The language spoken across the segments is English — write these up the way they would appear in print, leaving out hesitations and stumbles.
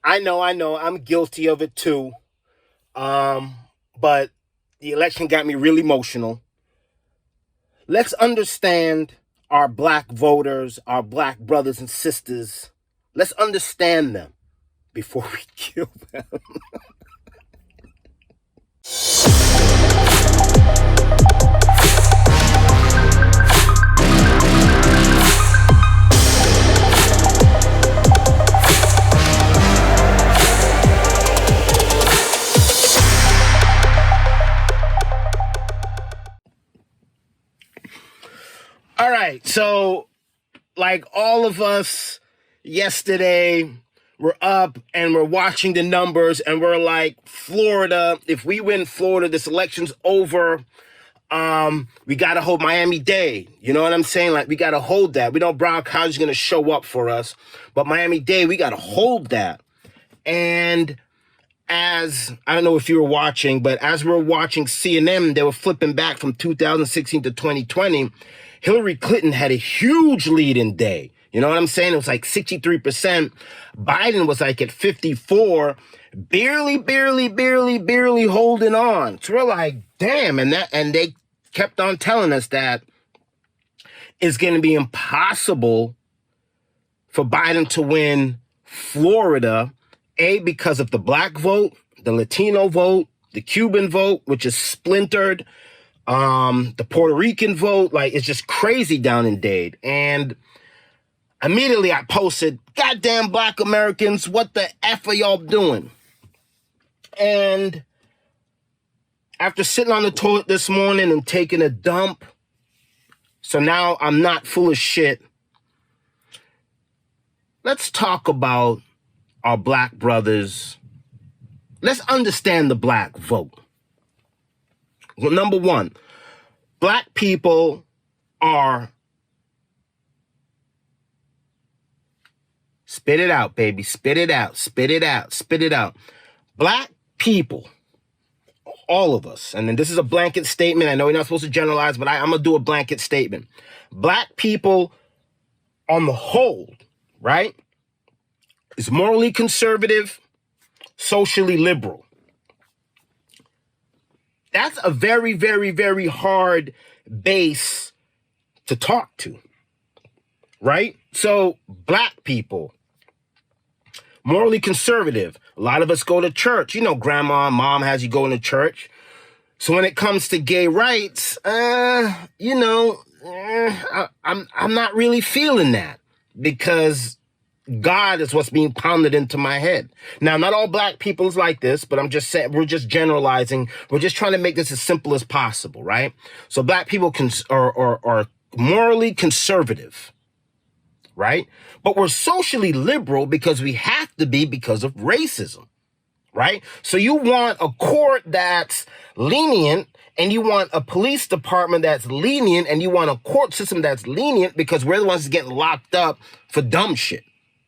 I know, I'm guilty of it too. But the election got me really emotional. Let's understand our black voters, our black brothers and sisters. Let's understand them before we kill them. All right, so like all of us yesterday, we're up and we're watching the numbers and we're like, Florida, if we win Florida, this election's over. We got to hold Miami-Dade. You know what I'm saying? Like, we got to hold that. We know Brown College is going to show up for us, but Miami-Dade, we got to hold that. And as, I don't know if you were watching, but as we were watching CNN, they were flipping back from 2016 to 2020. Hillary Clinton had a huge lead in day. You know what I'm saying? It was like 63%. Biden was like at 54, barely holding on. So we're like, damn. And they kept on telling us that it's going to be impossible for Biden to win Florida, because of the black vote, the Latino vote, the Cuban vote, which is splintered, the Puerto Rican vote. Like, it's just crazy down in Dade. And immediately I posted, goddamn black Americans, what the F are y'all doing? And after sitting on the toilet this morning and taking a dump, so now I'm not full of shit, let's talk about our black brothers. Let's understand the black vote. Well, number one, black people are, spit it out, baby, spit it out, spit it out, spit it out. Black people, all of us, and then this is a blanket statement. I know you're not supposed to generalize, but I'm going to do a blanket statement. Black people on the whole, right, is morally conservative, socially liberal. That's a very hard base to talk to, right? So black people, morally conservative. A lot of us go to church. You know, grandma and mom has you going to church. So when it comes to gay rights, I'm not really feeling that, because God is what's being pounded into my head. Now, not all black people is like this, but I'm just saying, we're just generalizing. We're just trying to make this as simple as possible, right? So black people are morally conservative, right? But we're socially liberal because we have to be, because of racism, right? So you want a court that's lenient, and you want a police department that's lenient, and you want a court system that's lenient, because we're the ones getting locked up for dumb shit.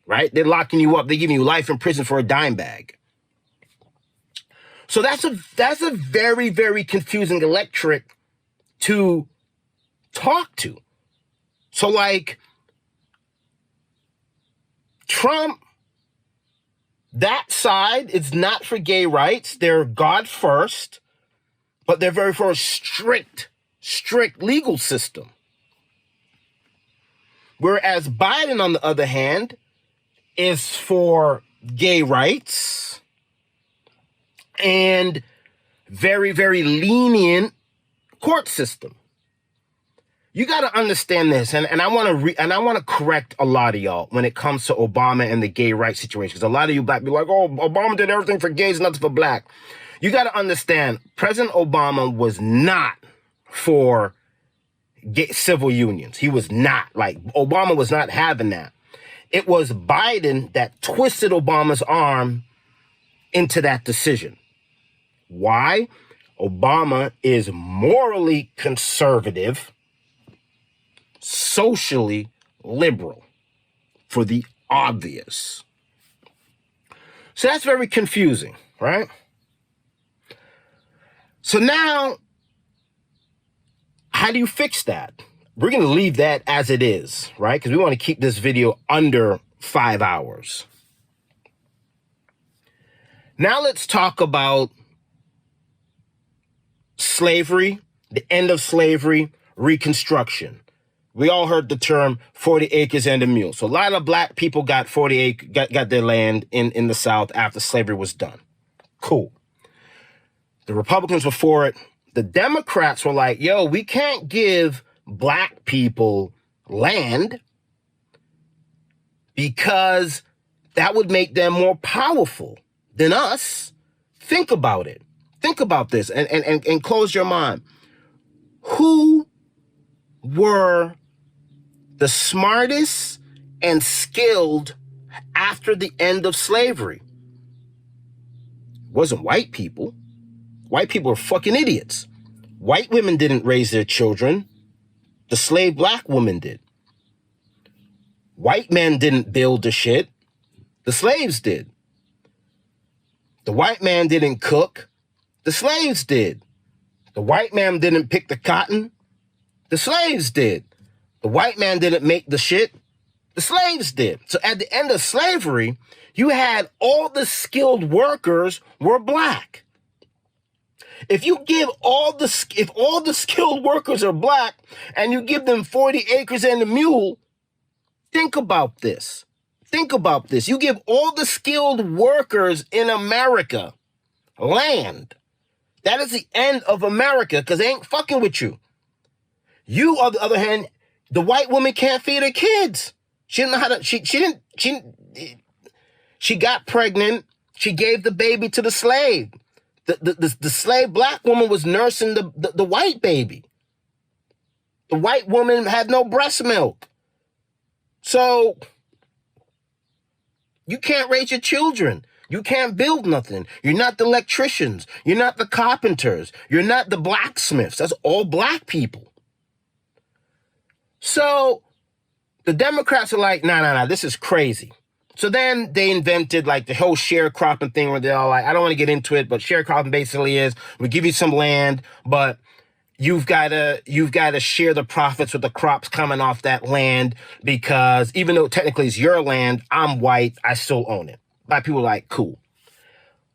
Right? They're locking you up. They're giving you life in prison for a dime bag. So that's a very confusing electorate to talk to. So like Trump, that side is not for gay rights. They're God first, but they're very for a strict legal system. Whereas Biden, on the other hand, is for gay rights and very lenient court system. You got to understand this, and I want to correct a lot of y'all when it comes to Obama and the gay rights situation, because a lot of you black people are like, oh, Obama did everything for gays, nothing for black. You got to understand, President Obama was not for gay civil unions. He was not. Like, Obama was not having that. It was Biden that twisted Obama's arm into that decision. Why? Obama is morally conservative, socially liberal, for the obvious. So that's very confusing, right? So now, how do you fix that? We're going to leave that as it is, right? Because we want to keep this video under 5 hours. Now let's talk about slavery, the end of slavery, Reconstruction. We all heard the term 40 acres and a mule. So a lot of black people got 40 acres, got their land in the South after slavery was done. Cool. The Republicans were for it. The Democrats were like, yo, we can't give black people land because that would make them more powerful than us. Think about it. Think about this and close your mind. Who were the smartest and skilled after the end of slavery? It wasn't white people. White people were fucking idiots. White women didn't raise their children. The slave black woman did. White men didn't build the shit. The slaves did. The white man didn't cook. The slaves did. The white man didn't pick the cotton. The slaves did. The white man didn't make the shit. The slaves did. So at the end of slavery, you had all the skilled workers were black. If all the skilled workers are black and you give them 40 acres and a mule, think about this. Think about this. You give all the skilled workers in America land. That is the end of America because they ain't fucking with you. You, on the other hand, the white woman can't feed her kids. She didn't know how to, she got pregnant. She gave the baby to the slave. The slave black woman was nursing the white baby. The white woman had no breast milk. So you can't raise your children. You can't build nothing. You're not the electricians. You're not the carpenters. You're not the blacksmiths. That's all black people. So the Democrats are like, nah, this is crazy. So then they invented like the whole sharecropping thing where they're all like, I don't want to get into it, but sharecropping basically is we give you some land, but you've got to share the profits with the crops coming off that land because even though technically it's your land, I'm white, I still own it. Black people are like, cool.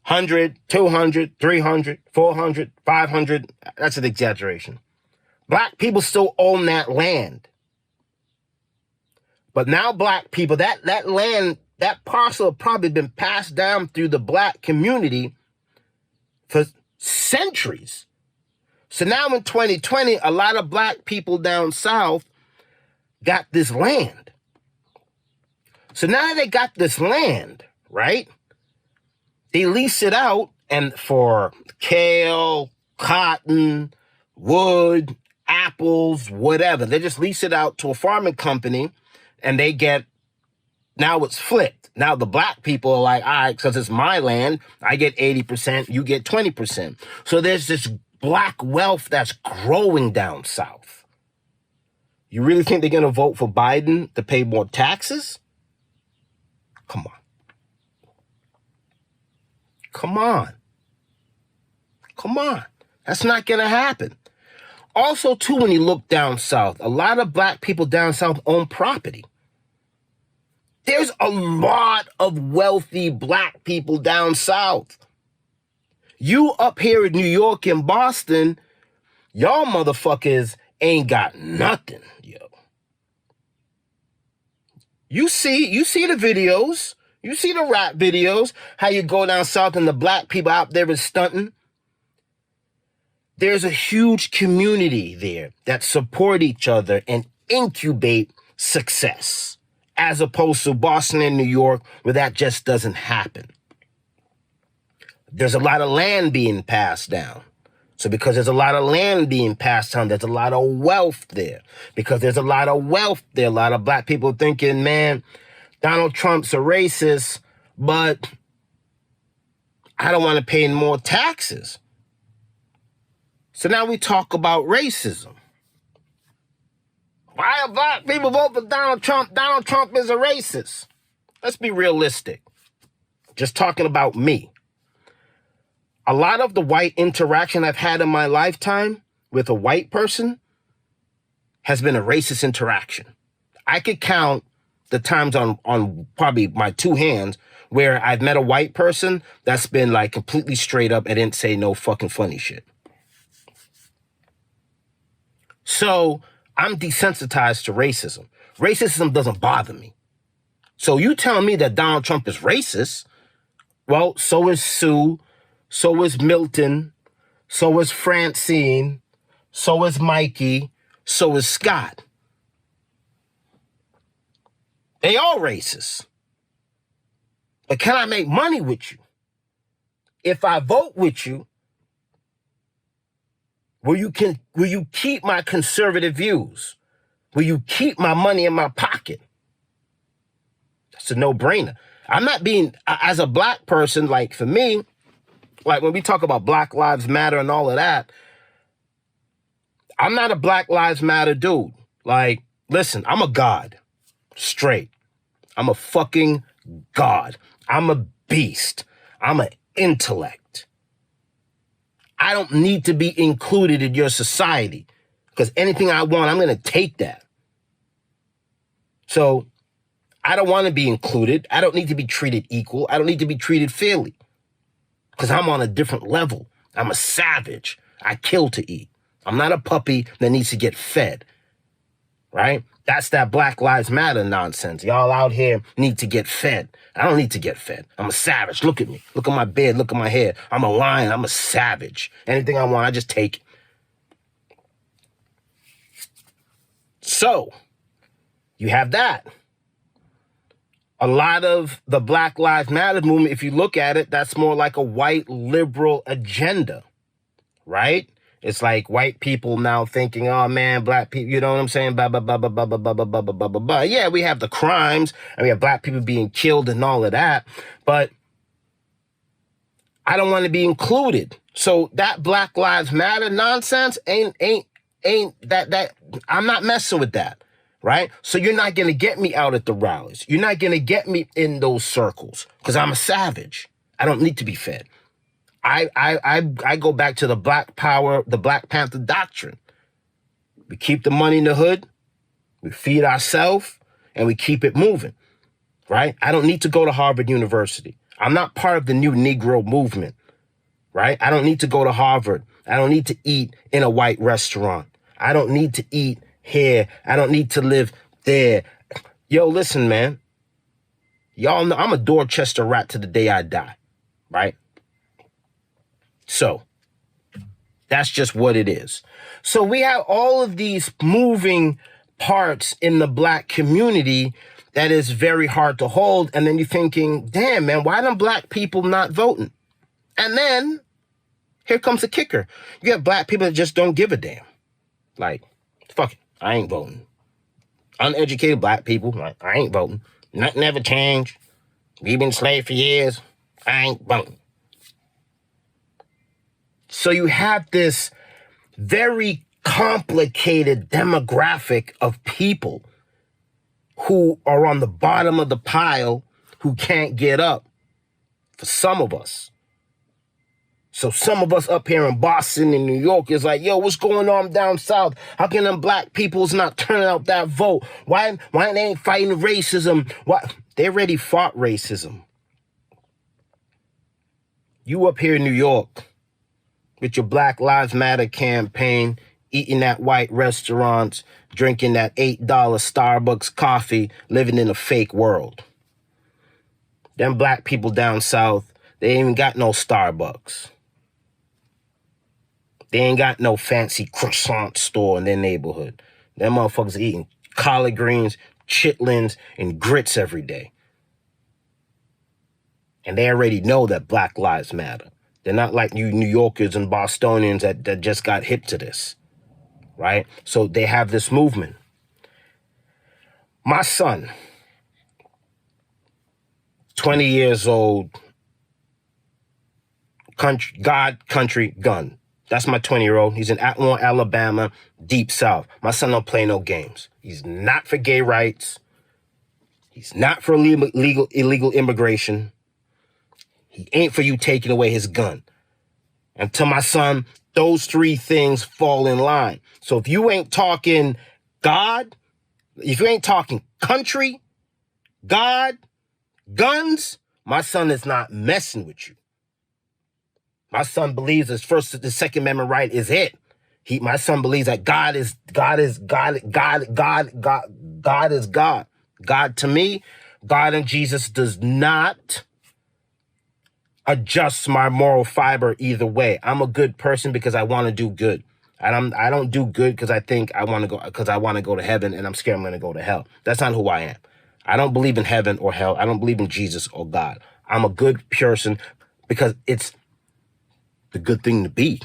100, 200, 300, 400, 500. That's an exaggeration. Black people still own that land. But now black people, that land, that parcel have probably been passed down through the black community for centuries. So now in 2020, a lot of black people down south got this land. So now that they got this land, right? They lease it out and for kale, cotton, wood, apples, whatever. They just lease it out to a farming company and they get, now it's flipped. Now the black people are like, all right, because it's my land, I get 80%, you get 20%. So there's this black wealth that's growing down south. You really think they're going to vote for Biden to pay more taxes? Come on. Come on. Come on. That's not going to happen. Also, too, when you look down south, a lot of black people down south own property. There's a lot of wealthy black people down south. You up here in New York and Boston, y'all motherfuckers ain't got nothing, yo. You see the videos. You see the rap videos, how you go down south and the black people out there is stunting. There's a huge community there that support each other and incubate success, as opposed to Boston and New York, where that just doesn't happen. There's a lot of land being passed down. So because there's a lot of land being passed down, there's a lot of wealth there. Because there's a lot of wealth there, a lot of black people thinking, man, Donald Trump's a racist, but I don't want to pay more taxes. So now we talk about racism. Why do black people vote for Donald Trump? Donald Trump is a racist. Let's be realistic. Just talking about me. A lot of the white interaction I've had in my lifetime with a white person has been a racist interaction. I could count the times on probably my two hands where I've met a white person that's been like completely straight up and didn't say no fucking funny shit. So I'm desensitized to racism. Racism doesn't bother me. So you telling me that Donald Trump is racist? Well, so is Sue, so is Milton, so is Francine, so is Mikey, so is Scott. They all racist. But can I make money with you? If I vote with you, will you keep my conservative views? Will you keep my money in my pocket? That's a no-brainer. I'm not being, as a black person, like for me, like when we talk about Black Lives Matter and all of that, I'm not a Black Lives Matter dude. Like, listen, I'm a god. Straight. I'm a fucking god. I'm a beast. I'm an intellect. I don't need to be included in your society because anything I want, I'm going to take that. So I don't want to be included. I don't need to be treated equal. I don't need to be treated fairly because I'm on a different level. I'm a savage. I kill to eat. I'm not a puppy that needs to get fed, right? That's that Black Lives Matter nonsense. Y'all out here need to get fed. I don't need to get fed. I'm a savage. Look at me. Look at my beard. Look at my hair. I'm a lion. I'm a savage. Anything I want, I just take it. So, you have that. A lot of the Black Lives Matter movement, if you look at it, that's more like a white liberal agenda, right? It's like white people now thinking, oh man, black people, you know what I'm saying? Blah, blah, blah, blah, blah, blah, blah, blah, blah, blah, blah, blah. Yeah, we have the crimes and we have black people being killed and all of that, but I don't want to be included. So that Black Lives Matter nonsense ain't that I'm not messing with that. Right? So you're not going to get me out at the rallies. You're not going to get me in those circles because I'm a savage. I don't need to be fed. I go back to the Black Power, the Black Panther doctrine. We keep the money in the hood, we feed ourselves, and we keep it moving. Right? I don't need to go to Harvard University. I'm not part of the new Negro movement. Right? I don't need to go to Harvard. I don't need to eat in a white restaurant. I don't need to eat here. I don't need to live there. Yo, listen, man. Y'all know I'm a Dorchester rat to the day I die, right? So, that's just what it is. So we have all of these moving parts in the black community that is very hard to hold. And then you're thinking, damn, man, why are black people not voting? And then here comes the kicker. You have black people that just don't give a damn. Like, fuck it. I ain't voting. Uneducated black people, like, I ain't voting. Nothing ever changed. We've been enslaved for years. I ain't voting. So you have this very complicated demographic of people who are on the bottom of the pile who can't get up. For some of us. So some of us up here in Boston and New York is like, yo, what's going on down south? How can them black people's not turning out that vote? Why they ain't fighting racism? Why? They already fought racism. You up here in New York with your Black Lives Matter campaign, eating at white restaurants, drinking that $8 Starbucks coffee, living in a fake world. Them black people down south, they ain't even got no Starbucks. They ain't got no fancy croissant store in their neighborhood. Them motherfuckers are eating collard greens, chitlins, and grits every day. And they already know that Black Lives Matter. They're not like you New Yorkers and Bostonians that just got hip to this, right? So they have this movement. My son, 20 years old, country, gun. That's my 20-year-old. He's in Atmore, Alabama, deep south. My son don't play no games. He's not for gay rights. He's not for illegal immigration. He ain't for you taking away his gun. And to my son, those three things fall in line. So if you ain't talking God, if you ain't talking country, God, guns, My son is not messing with you. My son believes the Second Amendment right is it. My son believes that God is God. God to me, God and Jesus does not adjust my moral fiber either way. I'm a good person because I want to do good. And I don't do good because I think I want to go to heaven and I'm scared I'm going to go to hell. That's not who I am. I don't believe in heaven or hell. I don't believe in Jesus or God. I'm a good person because it's the good thing to be.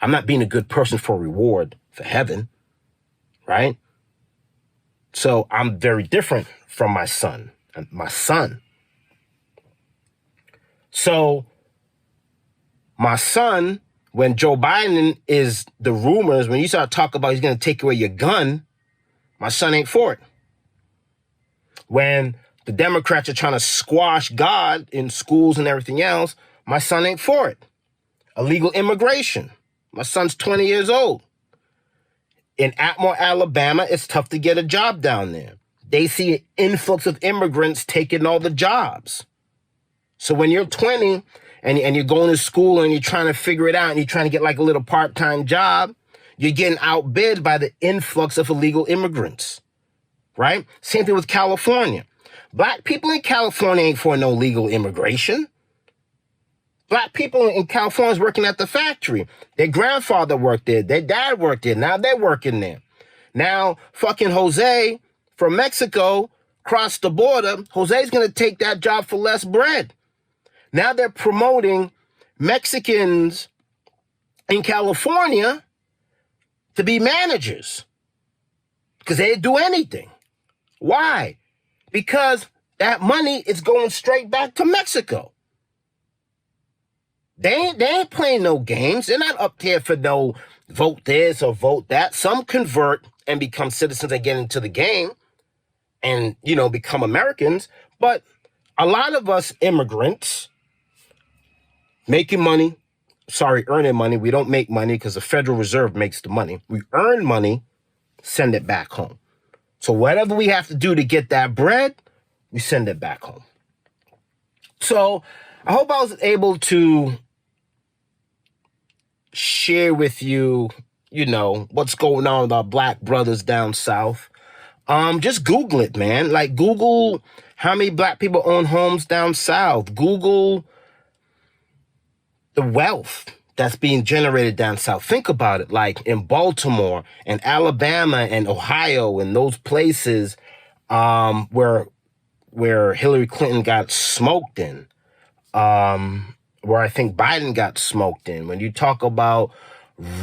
I'm not being a good person for reward for heaven, right? So I'm very different from my son. So my son, when Joe Biden is the rumors, when you start talking about he's going to take away your gun, my son ain't for it. When the Democrats are trying to squash God in schools and everything else, my son ain't for it. Illegal immigration. My son's 20 years old. In Atmore, Alabama, it's tough to get a job down there. They see an influx of immigrants taking all the jobs. So when you're 20 and you're going to school and you're trying to figure it out and you're trying to get like a little part-time job, you're getting outbid by the influx of illegal immigrants, right? Same thing with California. Black people in California ain't for no legal immigration. Black people in California is working at the factory. Their grandfather worked there. Their dad worked there. Now they're working there. Now fucking Jose from Mexico crossed the border. Jose's going to take that job for less bread. Now they're promoting Mexicans in California to be managers because they'd do anything. Why? Because that money is going straight back to Mexico. They ain't playing no games. They're not up there for no vote this or vote that. Some convert and become citizens and get into the game and, become Americans. But a lot of us immigrants earning money. We don't make money because the Federal Reserve makes the money. We earn money, send it back home. So whatever we have to do to get that bread, we send it back home. So I hope I was able to share with you, what's going on with our black brothers down south. Just Google it, man. Like Google how many black people own homes down south. Google the wealth that's being generated down south. Think about it, like in Baltimore and Alabama and Ohio and those places where Hillary Clinton got smoked in, where I think Biden got smoked in. When you talk about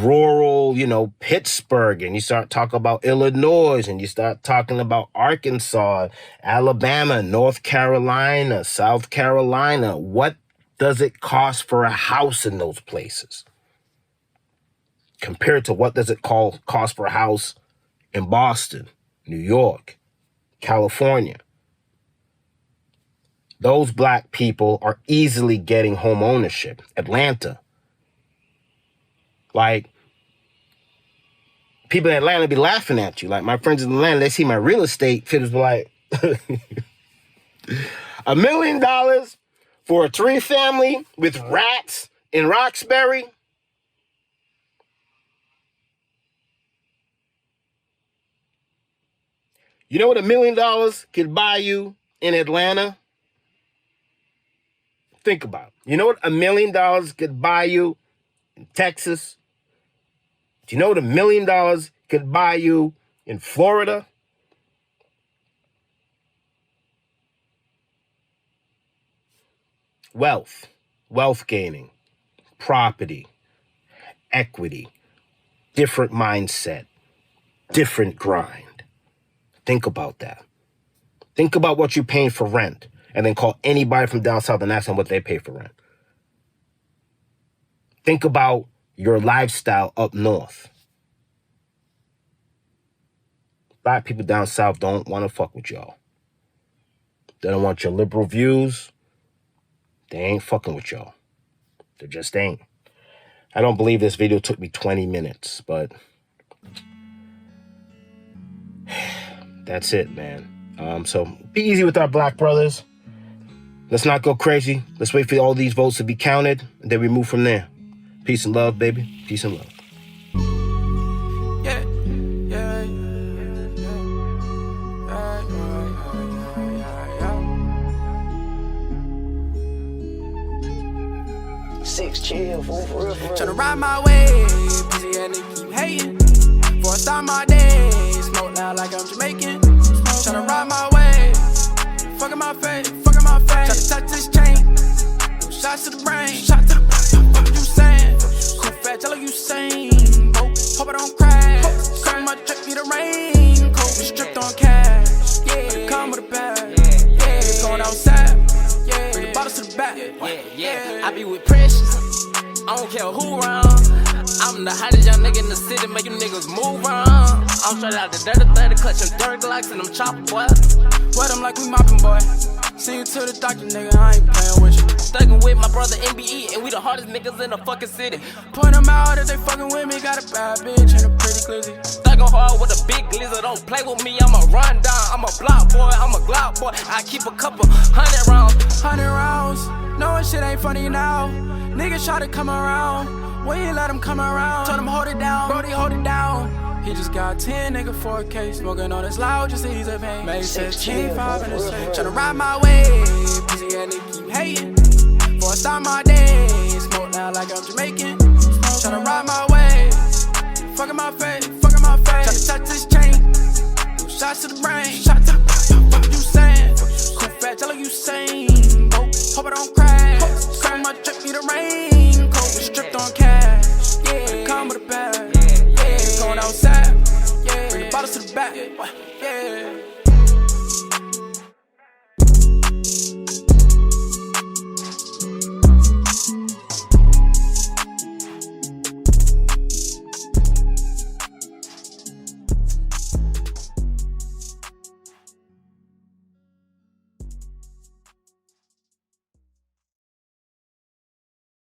rural, Pittsburgh, and you start talking about Illinois, and you start talking about Arkansas, Alabama, North Carolina, South Carolina, what does it cost for a house in those places compared to what does it cost for a house in Boston, New York, California? Those black people are easily getting home ownership. Atlanta. Like, people in Atlanta be laughing at you. Like, my friends in Atlanta, they see my real estate figures like $1 million for a 3-family with rats in Roxbury. You know what $1 million could buy you in Atlanta? Think about it. You know what $1 million could buy you in Texas? Do you know what $1 million could buy you in Florida? Wealth gaining, property, equity, different mindset, different grind. Think about that. Think about what you're paying for rent and then call anybody from down south and ask them what they pay for rent. Think about your lifestyle up north. Black people down south don't want to fuck with y'all. They don't want your liberal views. They ain't fucking with y'all. They just ain't. I don't believe this video took me 20 minutes, but that's it, man. So be easy with our black brothers. Let's not go crazy. Let's wait for all these votes to be counted, and then we move from there. Peace and love, baby. Peace and love. Yeah. 6 chill, for real. Tryna ride my way, pussy and they keep hating. Before I start my day, smoke loud like I'm Jamaican. Tryna ride my way, fucking my face. Tryna touch this chain, shots to the brain. What you saying? Cool fat, jello you sane. Hope I don't crash. Come my drip, need a raincoat. We stripped on cash. Yeah, come with a bag. Yeah, going outside. Yeah, bring the bottles to the back. Yeah, I be with Precious. I don't care who around. I'm the hottest young nigga in the city, make you niggas move around. I'm straight out the dirty 30, clutching dirt glocks and them chopper boys. Wet them like we mopping, boy. See you to the doctor, nigga, I ain't playing with you. Thuggin' with my brother MBE, and we the hardest niggas in the fucking city. Point them out if they fucking with me. Got a bad bitch and a pretty glizzy. Thuggin' hard with a big glizzer, don't play with me, I'ma run down. I'm a block boy, I'm a Glock boy. I keep a couple 100 rounds. 100 rounds, knowing shit ain't funny now. Niggas try to come around, we ain't let them come around. Told him hold it down, Brody hold it down. He just got 10, nigga, 4K. Smoking on his loud just to ease the pain. Made 16, 5 in the safe. Tryna ride my way, pussy and they keep hating. Before I start my day, smoke loud like I'm Jamaican. Tryna ride my way, fucking my face. Tryna touch this chain, shots to the brain. What you saying? Cool fat, jello you sane. Hope I don't crash. Come my drip, need a raincoat. We stripped on cash. Yeah, come with a bag. Going outside, bring the bottles to the back.